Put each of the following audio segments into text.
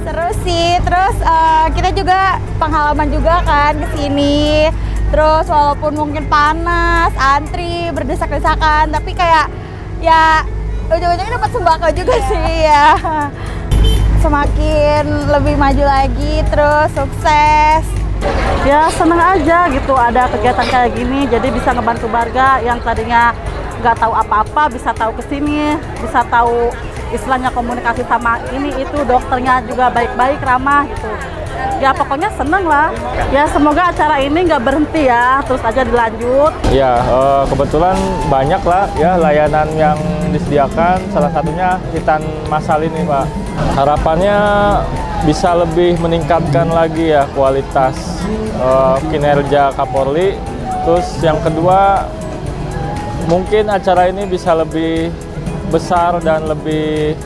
Seru sih, terus kita juga pengalaman juga kan ke sini. Terus walaupun mungkin panas, antri, berdesak-desakan, tapi kayak ya ujung-ujungnya dapat sembako juga sih ya. Semakin lebih maju lagi, terus sukses. Ya seneng aja gitu ada kegiatan kayak gini, jadi bisa ngebantu warga yang tadinya nggak tahu apa-apa bisa tahu kesini, bisa tahu istilahnya komunikasi sama ini itu, dokternya juga baik-baik, ramah gitu. Ya pokoknya seneng lah. Ya semoga acara ini nggak berhenti ya, terus aja dilanjut. Ya kebetulan banyak lah ya layanan yang disediakan, salah satunya hitan masal ini Pak. Harapannya bisa lebih meningkatkan lagi ya kualitas kinerja Kapolri. Terus yang kedua, mungkin acara ini bisa lebih besar dan lebih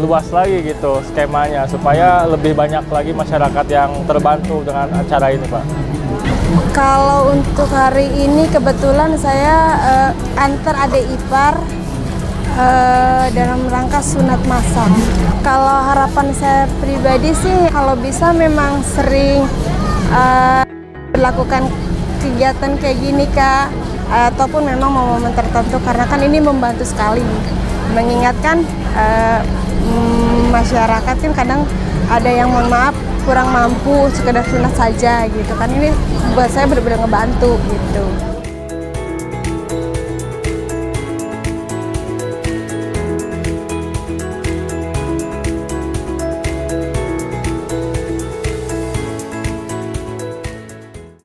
luas lagi gitu skemanya, supaya lebih banyak lagi masyarakat yang terbantu dengan acara ini Pak. Kalau untuk hari ini kebetulan saya antar adik ipar dalam rangka sunat masal. Kalau harapan saya pribadi sih kalau bisa memang sering berlakukan kegiatan kayak gini Kak, ataupun memang momen tertentu, karena kan ini membantu sekali mengingatkan masyarakat kan kadang ada yang mohon maaf kurang mampu sekedar sunat saja gitu kan, ini buat saya benar-benar ngebantu gitu.